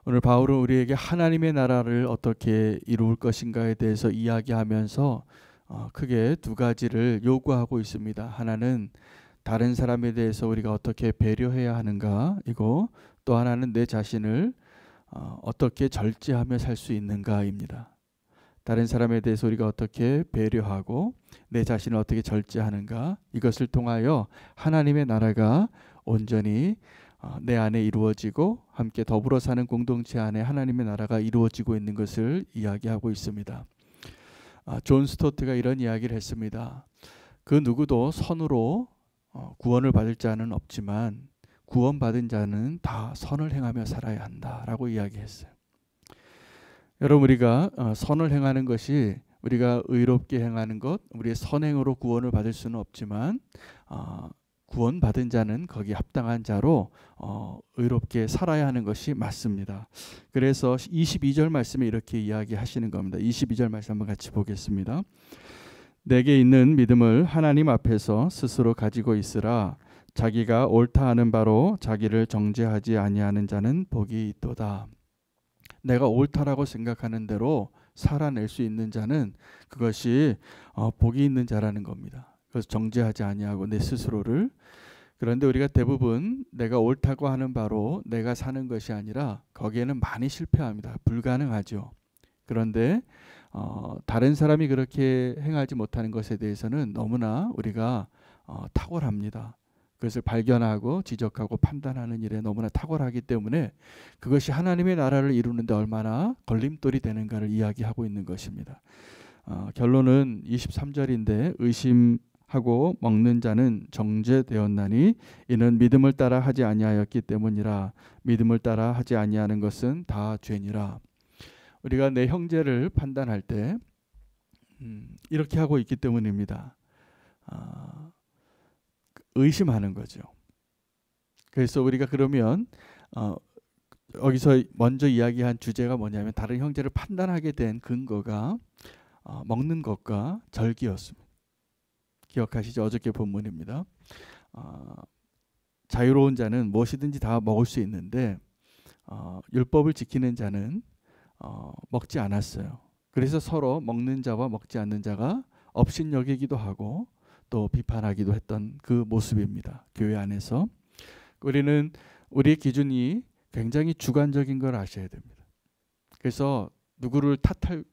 오늘 바울은 우리에게 하나님의 나라를 어떻게 이루을 것인가에 대해서 이야기하면서 크게 두 가지를 요구하고 있습니다. 하나는 다른 사람에 대해서 우리가 어떻게 배려해야 하는가, 이고 또 하나는 내 자신을 어떻게 절제하며 살 수 있는가입니다. 다른 사람에 대해서 우리가 어떻게 배려하고 내 자신을 어떻게 절제하는가, 이것을 통하여 하나님의 나라가 온전히 내 안에 이루어지고 함께 더불어 사는 공동체 안에 하나님의 나라가 이루어지고 있는 것을 이야기하고 있습니다. 존 스토트가 이런 이야기를 했습니다. 그 누구도 선으로 구원을 받을 자는 없지만 구원받은 자는 다 선을 행하며 살아야 한다라고 이야기했어요. 여러분, 우리가 선을 행하는 것이 우리가 의롭게 행하는 것, 우리의 선행으로 구원을 받을 수는 없지만 구원받은 자는 거기에 합당한 자로 의롭게 살아야 하는 것이 맞습니다. 그래서 22절 말씀에 이렇게 이야기하시는 겁니다. 22절 말씀 한번 같이 보겠습니다. 내게 있는 믿음을 하나님 앞에서 스스로 가지고 있으라. 자기가 옳다 하는 바로 자기를 정죄하지 아니하는 자는 복이 있도다. 내가 옳다라고 생각하는 대로 살아낼 수 있는 자는 그것이 복이 있는 자라는 겁니다. 그래서 정죄하지 아니하고 내 스스로를. 그런데 우리가 대부분 내가 옳다고 하는 바로 내가 사는 것이 아니라 거기에는 많이 실패합니다. 불가능하죠. 그런데 다른 사람이 그렇게 행하지 못하는 것에 대해서는 너무나 우리가 탁월합니다. 그것을 발견하고 지적하고 판단하는 일에 너무나 탁월하기 때문에 그것이 하나님의 나라를 이루는데 얼마나 걸림돌이 되는가를 이야기하고 있는 것입니다. 결론은 23절인데 의심하고 먹는 자는 정죄되었나니 이는 믿음을 따라 하지 아니하였기 때문이라. 믿음을 따라 하지 아니하는 것은 다 죄니라. 우리가 내 형제를 판단할 때 이렇게 하고 있기 때문입니다. 의심하는 거죠. 그래서 우리가 그러면 여기서 먼저 이야기한 주제가 뭐냐면 다른 형제를 판단하게 된 근거가 먹는 것과 절기였습니다. 기억하시죠? 어저께 본문입니다. 자유로운 자는 무엇이든지 다 먹을 수 있는데 율법을 지키는 자는 먹지 않았어요. 그래서 서로 먹는 자와 먹지 않는 자가 업신여기기도 하고 또 비판하기도 했던 그 모습입니다. 교회 안에서. 우리는 우리의 기준이 굉장히 주관적인 걸 아셔야 됩니다. 그래서 누구를 탓할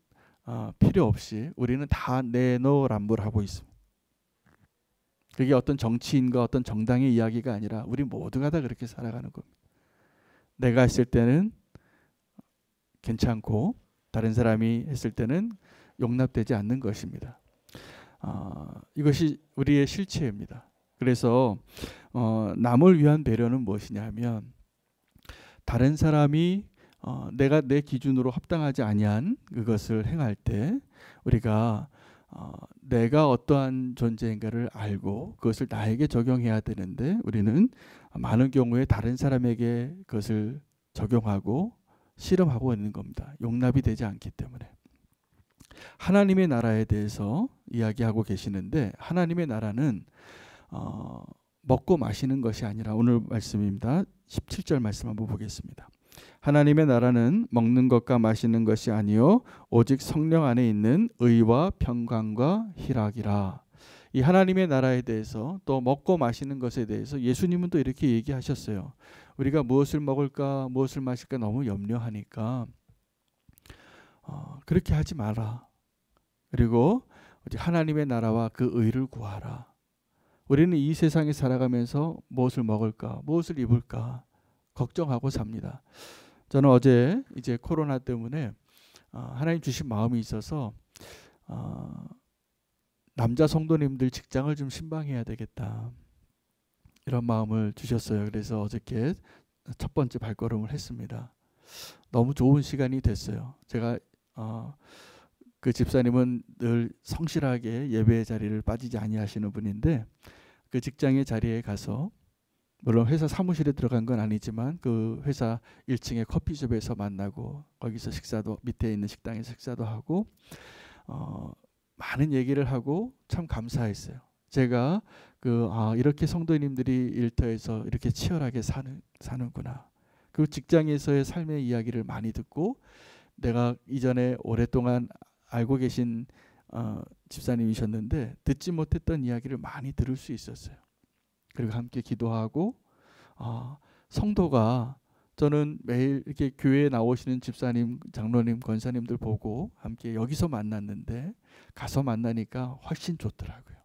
필요 없이 우리는 다 내노란불하고 있습니다. 그게 어떤 정치인과 어떤 정당의 이야기가 아니라 우리 모두가 다 그렇게 살아가는 겁니다. 내가 했을 때는 괜찮고 다른 사람이 했을 때는 용납되지 않는 것입니다. 이것이 우리의 실체입니다. 그래서 남을 위한 배려는 무엇이냐 하면 다른 사람이 내가 내 기준으로 합당하지 아니한 그것을 행할 때 우리가 내가 어떠한 존재인가를 알고 그것을 나에게 적용해야 되는데 우리는 많은 경우에 다른 사람에게 그것을 적용하고 실험하고 있는 겁니다. 용납이 되지 않기 때문에. 하나님의 나라에 대해서 이야기하고 계시는데 하나님의 나라는 먹고 마시는 것이 아니라 오늘 말씀입니다. 17절 말씀 한번 보겠습니다. 하나님의 나라는 먹는 것과 마시는 것이 아니요 오직 성령 안에 있는 의와 평강과 희락이라. 이 하나님의 나라에 대해서 또 먹고 마시는 것에 대해서 예수님은 또 이렇게 얘기하셨어요. 우리가 무엇을 먹을까 무엇을 마실까 너무 염려하니까 그렇게 하지 마라. 그리고 하나님의 나라와 그 의를 구하라. 우리는 이 세상에 살아가면서 무엇을 먹을까 무엇을 입을까 걱정하고 삽니다. 저는 어제 이제 코로나 때문에 하나님 주신 마음이 있어서 남자 성도님들 직장을 좀 신방해야 되겠다 이런 마음을 주셨어요. 그래서 어저께 첫 번째 발걸음을 했습니다. 너무 좋은 시간이 됐어요. 제가 그 집사님은 늘 성실하게 예배의 자리를 빠지지 아니하시는 분인데 그 직장의 자리에 가서 물론 회사 사무실에 들어간 건 아니지만 그 회사 1층의 커피숍에서 만나고 거기서 식사도 밑에 있는 식당에서 식사도 하고 많은 얘기를 하고 참 감사했어요. 제가 이렇게 성도님들이 일터에서 이렇게 치열하게 사는구나. 그 직장에서의 삶의 이야기를 많이 듣고 내가 이전에 오랫동안 알고 계신 집사님이셨는데 듣지 못했던 이야기를 많이 들을 수 있었어요. 그리고 함께 기도하고 성도가 저는 매일 이렇게 교회에 나오시는 집사님, 장로님, 권사님들 보고 함께 여기서 만났는데 가서 만나니까 훨씬 좋더라고요.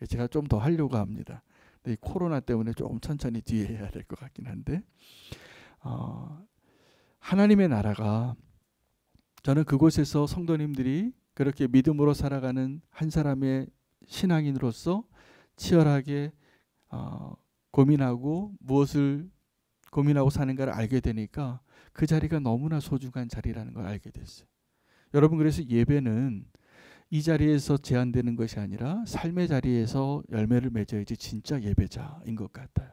제가 좀 더 하려고 합니다. 근데 이 코로나 때문에 조금 천천히 뒤에 해야 될 것 같긴 한데 하나님의 나라가 저는 그곳에서 성도님들이 그렇게 믿음으로 살아가는 한 사람의 신앙인으로서 치열하게 고민하고 무엇을 고민하고 사는가를 알게 되니까 그 자리가 너무나 소중한 자리라는 걸 알게 됐어요. 여러분, 그래서 예배는 이 자리에서 제한되는 것이 아니라 삶의 자리에서 열매를 맺어야지 진짜 예배자인 것 같아요.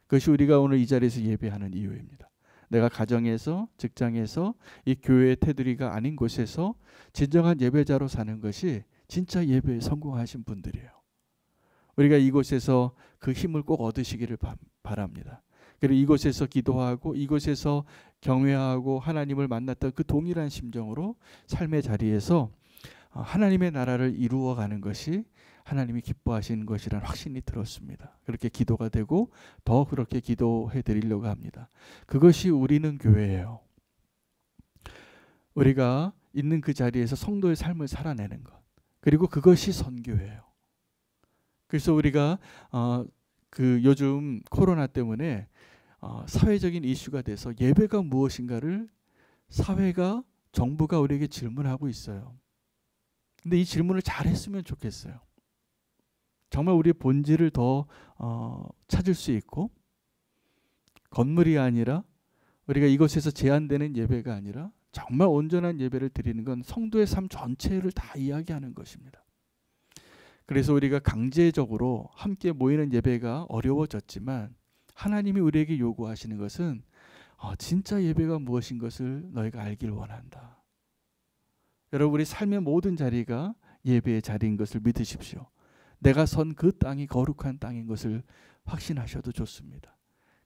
그것이 우리가 오늘 이 자리에서 예배하는 이유입니다. 내가 가정에서, 직장에서, 이 교회의 테두리가 아닌 곳에서 진정한 예배자로 사는 것이 진짜 예배에 성공하신 분들이에요. 우리가 이곳에서 그 힘을 꼭 얻으시기를 바랍니다. 그리고 이곳에서 기도하고 이곳에서 경외하고 하나님을 만났던 그 동일한 심정으로 삶의 자리에서 하나님의 나라를 이루어가는 것이 하나님이 기뻐하시는 것이라는 확신이 들었습니다. 그렇게 기도가 되고 더 그렇게 기도해 드리려고 합니다. 그것이 우리는 교회예요. 우리가 있는 그 자리에서 성도의 삶을 살아내는 것, 그리고 그것이 선교예요. 그래서 우리가 그 요즘 코로나 때문에 사회적인 이슈가 돼서 예배가 무엇인가를 사회가, 정부가 우리에게 질문하고 있어요. 근데 이 질문을 잘 했으면 좋겠어요. 정말 우리의 본질을 더 찾을 수 있고, 건물이 아니라 우리가 이곳에서 제한되는 예배가 아니라 정말 온전한 예배를 드리는 건 성도의 삶 전체를 다 이야기하는 것입니다. 그래서 우리가 강제적으로 함께 모이는 예배가 어려워졌지만 하나님이 우리에게 요구하시는 것은 진짜 예배가 무엇인 것을 너희가 알길 원한다. 여러분, 우리 삶의 모든 자리가 예배의 자리인 것을 믿으십시오. 내가 선 그 땅이 거룩한 땅인 것을 확신하셔도 좋습니다.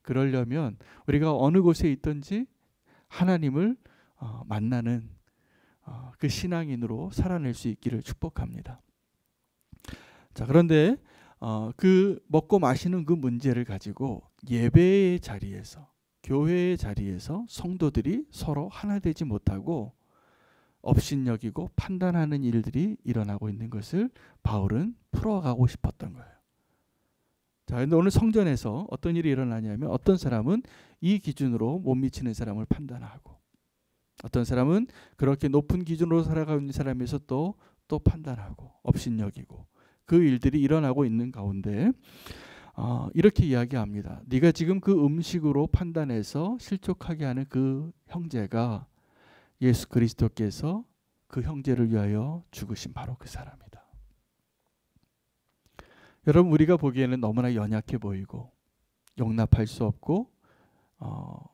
그러려면 우리가 어느 곳에 있든지 하나님을 만나는 그 신앙인으로 살아낼 수 있기를 축복합니다. 자, 그런데 그 먹고 마시는 그 문제를 가지고 예배의 자리에서, 교회의 자리에서 성도들이 서로 하나 되지 못하고 업신여기고 판단하는 일들이 일어나고 있는 것을 바울은 풀어가고 싶었던 거예요. 자, 그런데 오늘 성전에서 어떤 일이 일어나냐면 어떤 사람은 이 기준으로 못 미치는 사람을 판단하고, 어떤 사람은 그렇게 높은 기준으로 살아가고 있는 사람에서 또 판단하고 업신여기고, 그 일들이 일어나고 있는 가운데 이렇게 이야기합니다. 네가 지금 그 음식으로 판단해서 실족하게 하는 그 형제가 예수 그리스도께서 그 형제를 위하여 죽으신 바로 그 사람이다. 여러분, 우리가 보기에는 너무나 연약해 보이고 용납할 수 없고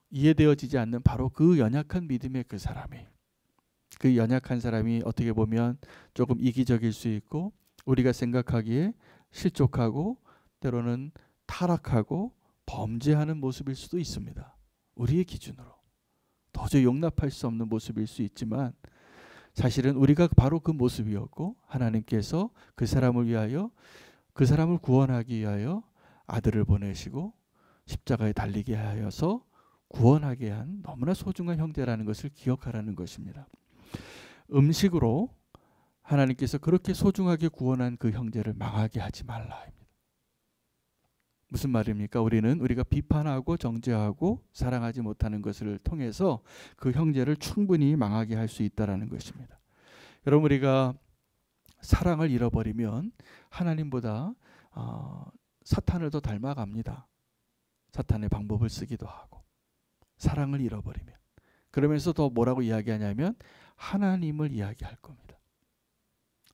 이해되어지지 않는 바로 그 연약한 믿음의 그 사람이, 그 연약한 사람이 어떻게 보면 조금 이기적일 수 있고 우리가 생각하기에 실족하고 때로는 타락하고 범죄하는 모습일 수도 있습니다. 우리의 기준으로 도저히 용납할 수 없는 모습일 수 있지만 사실은 우리가 바로 그 모습이었고 하나님께서 그 사람을 위하여, 그 사람을 구원하기 위하여 아들을 보내시고 십자가에 달리게 하여서 구원하게 한 너무나 소중한 형제라는 것을 기억하라는 것입니다. 음식으로 하나님께서 그렇게 소중하게 구원한 그 형제를 망하게 하지 말라. 무슨 말입니까? 우리가 비판하고 정죄하고 사랑하지 못하는 것을 통해서 그 형제를 충분히 망하게 할 수 있다는 것입니다. 여러분, 우리가 사랑을 잃어버리면 하나님보다 사탄을 더 닮아갑니다. 사탄의 방법을 쓰기도 하고, 사랑을 잃어버리면. 그러면서 더 뭐라고 이야기하냐면 하나님을 이야기할 겁니다.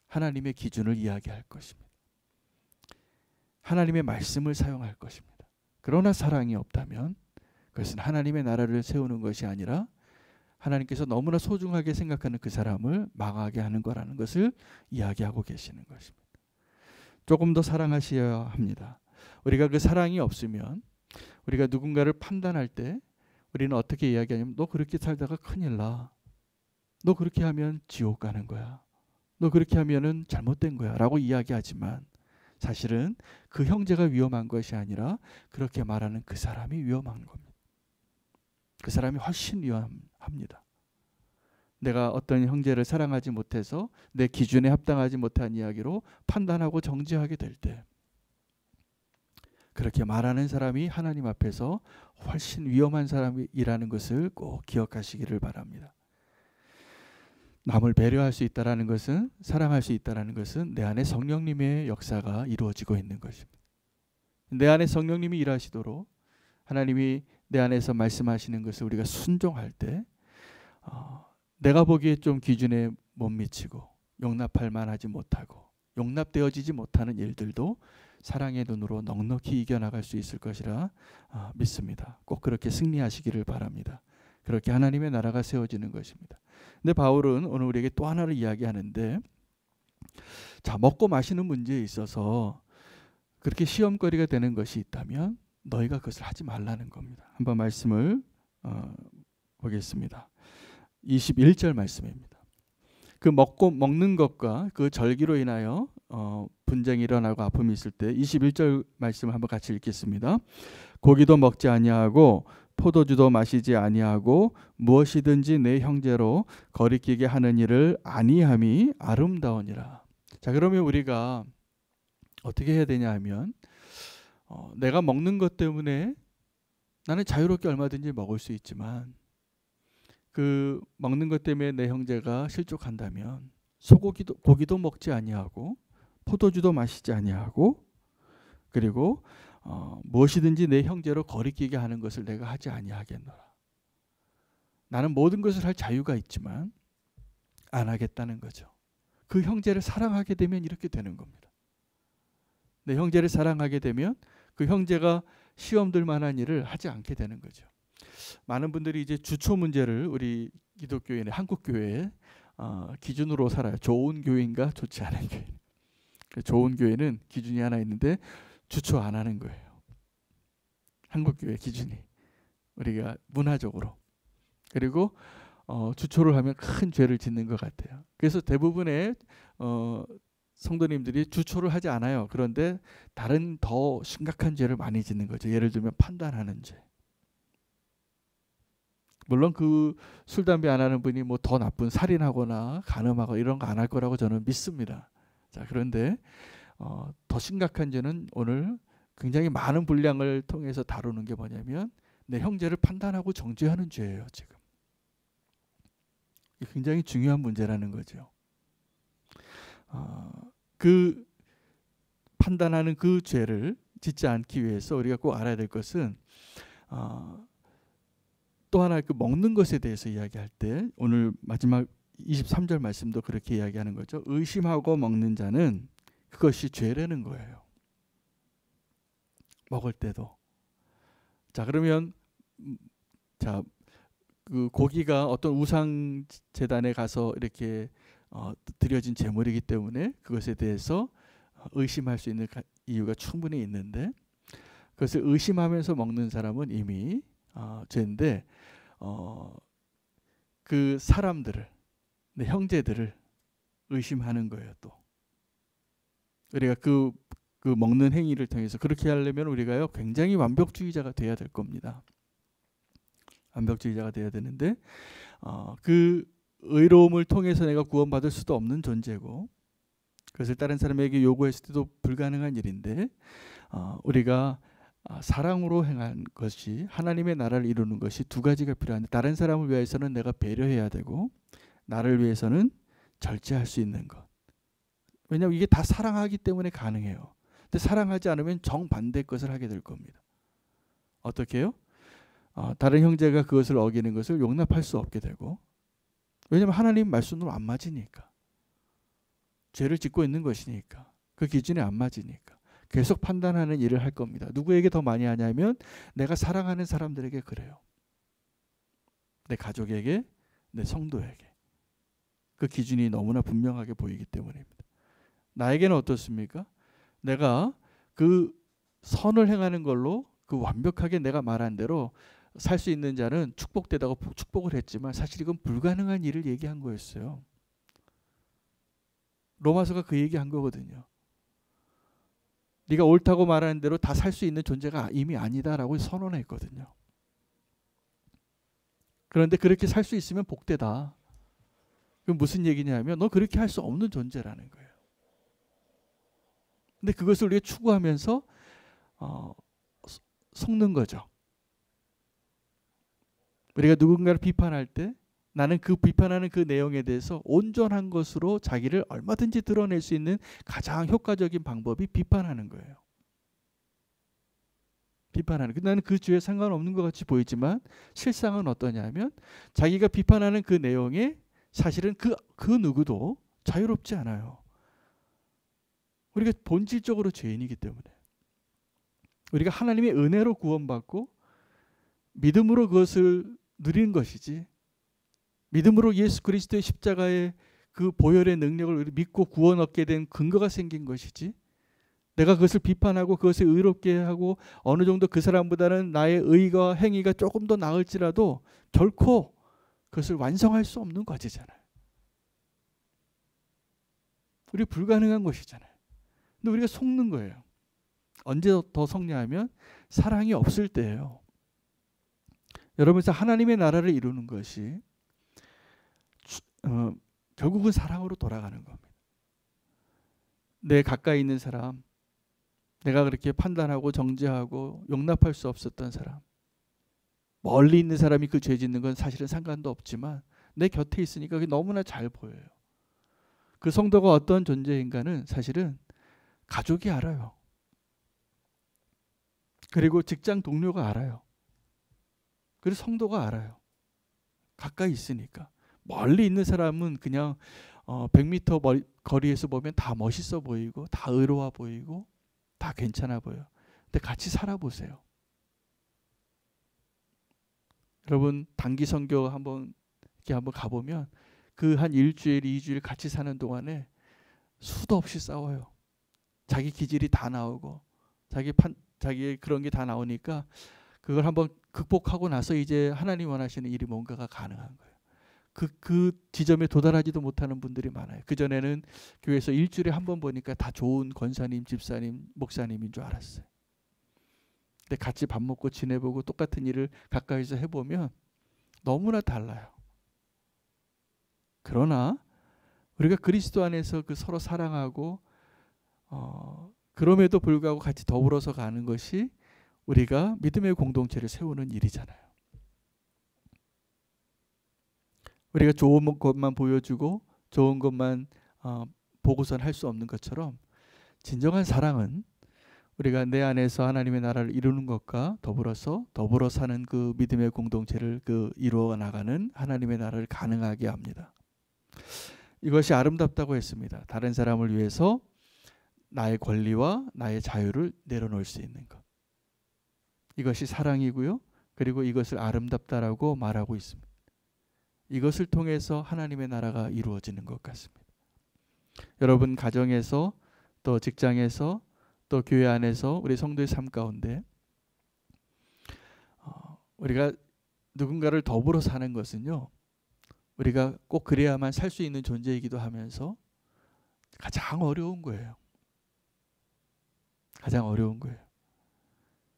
하나님의 기준을 이야기할 것입니다. 하나님의 말씀을 사용할 것입니다. 그러나 사랑이 없다면 그것은 하나님의 나라를 세우는 것이 아니라 하나님께서 너무나 소중하게 생각하는 그 사람을 망하게 하는 거라는 것을 이야기하고 계시는 것입니다. 조금 더 사랑하셔야 합니다. 우리가 그 사랑이 없으면 우리가 누군가를 판단할 때 우리는 어떻게 이야기하냐면 너 그렇게 살다가 큰일 나. 너 그렇게 하면 지옥 가는 거야. 너 그렇게 하면은 잘못된 거야 라고 이야기하지만 사실은 그 형제가 위험한 것이 아니라 그렇게 말하는 그 사람이 위험한 겁니다. 그 사람이 훨씬 위험합니다. 내가 어떤 형제를 사랑하지 못해서 내 기준에 합당하지 못한 이야기로 판단하고 정죄하게 될 때 그렇게 말하는 사람이 하나님 앞에서 훨씬 위험한 사람이라는 것을 꼭 기억하시기를 바랍니다. 남을 배려할 수 있다는 것은, 사랑할 수 있다는 것은 내 안에 성령님의 역사가 이루어지고 있는 것입니다. 내 안에 성령님이 일하시도록 하나님이 내 안에서 말씀하시는 것을 우리가 순종할 때 내가 보기에 좀 기준에 못 미치고 용납할 만하지 못하고 용납되어지지 못하는 일들도 사랑의 눈으로 넉넉히 이겨나갈 수 있을 것이라 믿습니다. 꼭 그렇게 승리하시기를 바랍니다. 그렇게 하나님의 나라가 세워지는 것입니다. 근데 바울은 오늘 우리에게 또 하나를 이야기하는데, 자, 먹고 마시는 문제에 있어서 그렇게 시험거리가 되는 것이 있다면 너희가 그것을 하지 말라는 겁니다. 한번 말씀을 보겠습니다. 21절 말씀입니다. 그 먹는 것과 그 절기로 인하여 분쟁이 일어나고 아픔이 있을 때 21절 말씀을 한번 같이 읽겠습니다. 고기도 먹지 아니하고 포도주도 마시지 아니하고 무엇이든지 내 형제로 거리끼게 하는 일을 아니함이 아름다우니라. 자, 그러면 우리가 어떻게 해야 되냐 하면 내가 먹는 것 때문에 나는 자유롭게 얼마든지 먹을 수 있지만 그 먹는 것 때문에 내 형제가 실족한다면 고기도 먹지 아니하고 포도주도 마시지 아니하고 그리고 무엇이든지 내 형제로 거리끼게 하는 것을 내가 하지 아니하겠노라. 나는 모든 것을 할 자유가 있지만 안 하겠다는 거죠. 그 형제를 사랑하게 되면 이렇게 되는 겁니다. 내 형제를 사랑하게 되면 그 형제가 시험 들 만한 일을 하지 않게 되는 거죠. 많은 분들이 이제 주초 문제를 우리 기독교인의 한국 교회에 기준으로 살아요. 좋은 교회인가 좋지 않은 교회. 좋은 교회는 기준이 하나 있는데 주초 안 하는 거예요. 한국 교회 기준이 우리가 문화적으로. 그리고 주초를 하면 큰 죄를 짓는 것 같아요. 그래서 대부분의 성도님들이 주초를 하지 않아요. 그런데 다른 더 심각한 죄를 많이 짓는 거죠. 예를 들면 판단하는 죄. 물론 그 술 담배 안 하는 분이 뭐 더 나쁜 살인하거나 간음하고 이런 거 안 할 거라고 저는 믿습니다. 자, 그런데 더 심각한 죄는 오늘 굉장히 많은 분량을 통해서 다루는 게 뭐냐면 내 형제를 판단하고 정죄하는 죄예요. 지금 굉장히 중요한 문제라는 거죠. 그 판단하는 그 죄를 짓지 않기 위해서 우리가 꼭 알아야 될 것은 또 하나 그 먹는 것에 대해서 이야기할 때 오늘 마지막 23절 말씀도 그렇게 이야기하는 거죠. 의심하고 먹는 자는 그것이 죄라는 거예요. 먹을 때도. 자, 그러면 자, 그 고기가 어떤 우상 제단에 가서 이렇게 드려진 제물이기 때문에 그것에 대해서 의심할 수 있는 이유가 충분히 있는데 그것을 의심하면서 먹는 사람은 이미 죄인데 그 사람들을 내 형제들을 의심하는 거예요. 또 우리가 그 먹는 행위를 통해서 그렇게 하려면 우리가요 굉장히 완벽주의자가 돼야 될 겁니다. 완벽주의자가 돼야 되는데 그 의로움을 통해서 내가 구원받을 수도 없는 존재고 그것을 다른 사람에게 요구했을 때도 불가능한 일인데 우리가 사랑으로 행한 것이 하나님의 나라를 이루는 것이 두 가지가 필요한데 다른 사람을 위해서는 내가 배려해야 되고 나를 위해서는 절제할 수 있는 것. 왜냐하면 이게 다 사랑하기 때문에 가능해요. 근데 사랑하지 않으면 정반대의 것을 하게 될 겁니다. 어떻게 해요? 다른 형제가 그것을 어기는 것을 용납할 수 없게 되고 왜냐하면 하나님 말씀으로 안 맞으니까 죄를 짓고 있는 것이니까 그 기준에 안 맞으니까 계속 판단하는 일을 할 겁니다. 누구에게 더 많이 하냐면 내가 사랑하는 사람들에게 그래요. 내 가족에게, 내 성도에게. 그 기준이 너무나 분명하게 보이기 때문입니다. 나에게는 어떻습니까? 내가 그 선을 행하는 걸로 그 완벽하게 내가 말한 대로 살 수 있는 자는 축복되다고 축복을 했지만 사실 이건 불가능한 일을 얘기한 거였어요. 로마서가 그 얘기한 거거든요. 네가 옳다고 말하는 대로 다 살 수 있는 존재가 이미 아니다라고 선언했거든요. 그런데 그렇게 살 수 있으면 복되다. 그럼 무슨 얘기냐면 너 그렇게 할 수 없는 존재라는 거예요. 근데 그것을 우리가 추구하면서 속는 거죠. 우리가 누군가를 비판할 때 나는 그 비판하는 그 내용에 대해서 온전한 것으로 자기를 얼마든지 드러낼 수 있는 가장 효과적인 방법이 비판하는 거예요. 비판하는. 나는 그 주에 상관없는 것 같이 보이지만 실상은 어떠냐면 자기가 비판하는 그 내용에 사실은 그 누구도 자유롭지 않아요. 우리가 본질적으로 죄인이기 때문에. 우리가 하나님의 은혜로 구원받고 믿음으로 그것을 누리는 것이지, 믿음으로 예수 그리스도의 십자가의 그 보혈의 능력을 믿고 구원 얻게 된 근거가 생긴 것이지, 내가 그것을 비판하고 그것을 의롭게 하고 어느 정도 그 사람보다는 나의 의가 행위가 조금 더 나을지라도 결코 그것을 완성할 수 없는 과제잖아요. 우리 불가능한 것이잖아요. 근데 우리가 속는 거예요. 언제 더 속냐면 사랑이 없을 때예요. 여러분께서 하나님의 나라를 이루는 것이 결국은 사랑으로 돌아가는 겁니다. 내 가까이 있는 사람, 내가 그렇게 판단하고 정죄하고 용납할 수 없었던 사람, 멀리 있는 사람이 그 죄 짓는 건 사실은 상관도 없지만 내 곁에 있으니까 그게 너무나 잘 보여요. 그 성도가 어떤 존재인가는 사실은 가족이 알아요. 그리고 직장 동료가 알아요. 그리고 성도가 알아요. 가까이 있으니까. 멀리 있는 사람은 그냥 100m 거리에서 보면 다 멋있어 보이고 다 의로워 보이고 다 괜찮아 보여. 근데 같이 살아보세요. 여러분 단기 선교 한번 가보면 그 한 일주일, 2주일 같이 사는 동안에 수도 없이 싸워요. 자기 기질이 다 나오고 자기 그런 게 다 나오니까 그걸 한번 극복하고 나서 이제 하나님 원하시는 일이 뭔가가 가능한 거예요. 그 지점에 도달하지도 못하는 분들이 많아요. 그전에는 교회에서 일주일에 한 번 보니까 다 좋은 권사님, 집사님, 목사님인 줄 알았어요. 근데 같이 밥 먹고 지내보고 똑같은 일을 가까이서 해보면 너무나 달라요. 그러나 우리가 그리스도 안에서 그 서로 사랑하고 그럼에도 불구하고 같이 더불어서 가는 것이 우리가 믿음의 공동체를 세우는 일이잖아요. 우리가 좋은 것만 보여주고 좋은 것만 보고선 할 수 없는 것처럼 진정한 사랑은 우리가 내 안에서 하나님의 나라를 이루는 것과 더불어 사는 그 믿음의 공동체를 이루어 나가는 하나님의 나라를 가능하게 합니다. 이것이 아름답다고 했습니다. 다른 사람을 위해서 나의 권리와 나의 자유를 내려놓을 수 있는 것. 이것이 사랑이고요. 그리고 이것을 아름답다라고 말하고 있습니다. 이것을 통해서 하나님의 나라가 이루어지는 것 같습니다. 여러분 가정에서 또 직장에서 또 교회 안에서 우리 성도의 삶 가운데 우리가 누군가를 더불어 사는 것은요. 우리가 꼭 그래야만 살 수 있는 존재이기도 하면서 가장 어려운 거예요. 가장 어려운 거예요.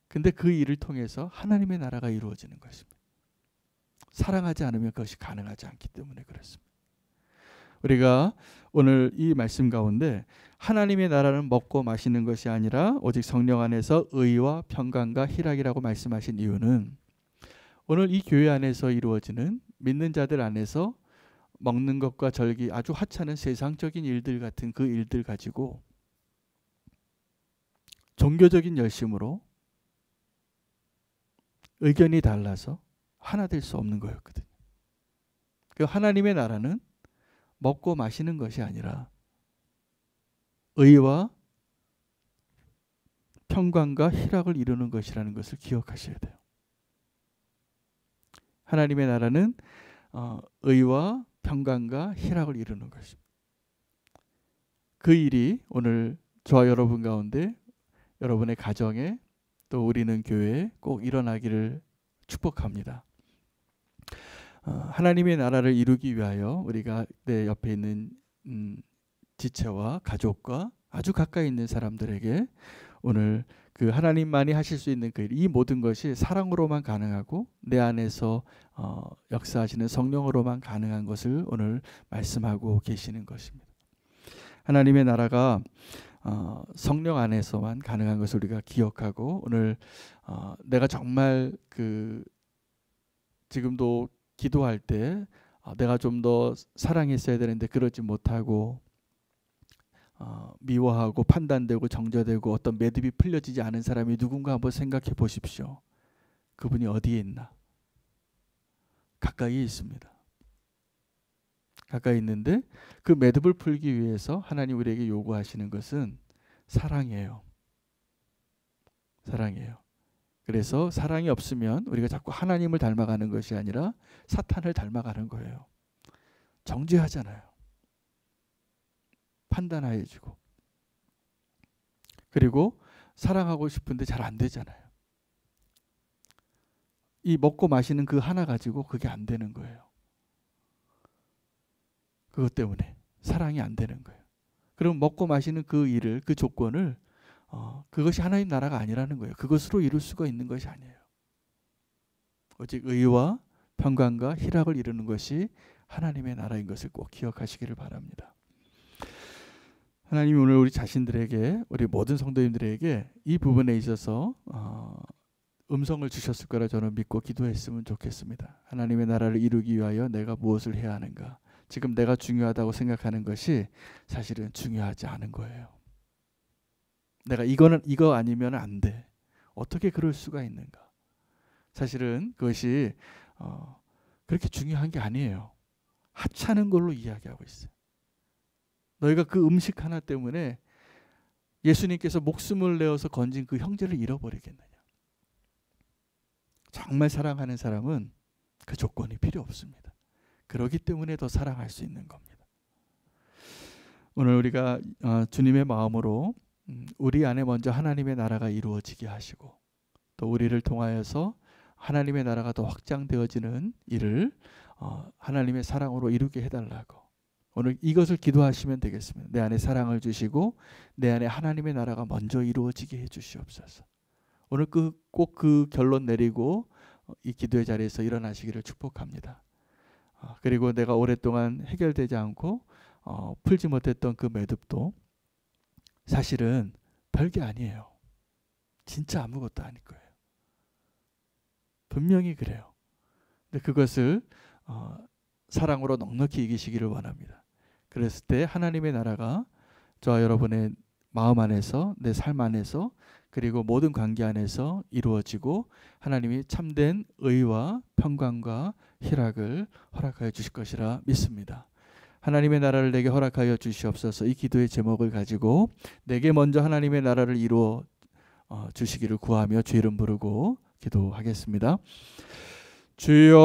근데 그 일을 통해서 하나님의 나라가 이루어지는 것입니다. 사랑하지 않으면 그것이 가능하지 않기 때문에 그렇습니다. 우리가 오늘 이 말씀 가운데 하나님의 나라는 먹고 마시는 것이 아니라 오직 성령 안에서 의와 평강과 희락이라고 말씀하신 이유는 오늘 이 교회 안에서 이루어지는 믿는 자들 안에서 먹는 것과 절기 아주 하찮은 세상적인 일들 같은 그 일들 가지고 종교적인 열심으로 의견이 달라서 하나 될 수 없는 거였거든요. 그 하나님의 나라는 먹고 마시는 것이 아니라 의와 평강과 희락을 이루는 것이라는 것을 기억하셔야 돼요. 하나님의 나라는 의와 평강과 희락을 이루는 것입니다. 그 일이 오늘 저와 여러분 가운데 여러분의 가정에 또 우리는 교회에 꼭 일어나기를 축복합니다. 하나님의 나라를 이루기 위하여 우리가 내 옆에 있는 지체와 가족과 아주 가까이 있는 사람들에게 오늘 그 하나님만이 하실 수 있는 그 이 모든 것이 사랑으로만 가능하고 내 안에서 역사하시는 성령으로만 가능한 것을 오늘 말씀하고 계시는 것입니다. 하나님의 나라가 성령 안에서만 가능한 것을 우리가 기억하고 오늘 내가 정말 그 지금도 기도할 때 내가 좀 더 사랑했어야 되는데 그러지 못하고 미워하고 판단되고 정죄되고 어떤 매듭이 풀려지지 않은 사람이 누군가 한번 생각해 보십시오. 그분이 어디에 있나? 가까이에 있습니다. 가까이 있는데 그 매듭을 풀기 위해서 하나님 우리에게 요구하시는 것은 사랑이에요. 사랑이에요. 그래서 사랑이 없으면 우리가 자꾸 하나님을 닮아가는 것이 아니라 사탄을 닮아가는 거예요. 정죄하잖아요. 판단하여지고. 그리고 사랑하고 싶은데 잘 안 되잖아요. 이 먹고 마시는 그 하나 가지고 그게 안 되는 거예요. 그것 때문에 사랑이 안 되는 거예요. 그럼 먹고 마시는 그 일을, 그 조건을 그것이 하나님 나라가 아니라는 거예요. 그것으로 이룰 수가 있는 것이 아니에요. 오직 의와 평강과 희락을 이루는 것이 하나님의 나라인 것을 꼭 기억하시기를 바랍니다. 하나님이 오늘 우리 자신들에게, 우리 모든 성도님들에게 이 부분에 있어서 음성을 주셨을 거라 저는 믿고 기도했으면 좋겠습니다. 하나님의 나라를 이루기 위하여 내가 무엇을 해야 하는가? 지금 내가 중요하다고 생각하는 것이 사실은 중요하지 않은 거예요. 내가 이거 아니면 안 돼. 어떻게 그럴 수가 있는가? 사실은 그것이 그렇게 중요한 게 아니에요. 하찮은 걸로 이야기하고 있어요. 너희가 그 음식 하나 때문에 예수님께서 목숨을 내어서 건진 그 형제를 잃어버리겠느냐? 정말 사랑하는 사람은 그 조건이 필요 없습니다. 그렇기 때문에 더 사랑할 수 있는 겁니다. 오늘 우리가 주님의 마음으로 우리 안에 먼저 하나님의 나라가 이루어지게 하시고 또 우리를 통하여서 하나님의 나라가 더 확장되어지는 일을 하나님의 사랑으로 이루게 해달라고 오늘 이것을 기도하시면 되겠습니다. 내 안에 사랑을 주시고 내 안에 하나님의 나라가 먼저 이루어지게 해주시옵소서. 오늘 꼭 그 결론 내리고 이 기도의 자리에서 일어나시기를 축복합니다. 그리고 내가 오랫동안 해결되지 않고 풀지 못했던 그 매듭도 사실은 별게 아니에요. 진짜 아무것도 아닐 거예요. 분명히 그래요. 근데 그것을 사랑으로 넉넉히 이기시기를 원합니다. 그랬을 때 하나님의 나라가 저와 여러분의 마음 안에서 내 삶 안에서 그리고 모든 관계 안에서 이루어지고 하나님이 참된 의와 평강과 희락을 허락하여 주실 것이라 믿습니다. 하나님의 나라를 내게 허락하여 주시옵소서. 이 기도의 제목을 가지고 내게 먼저 하나님의 나라를 이루어 주시기를 구하며 주 이름 부르고 기도하겠습니다. 주여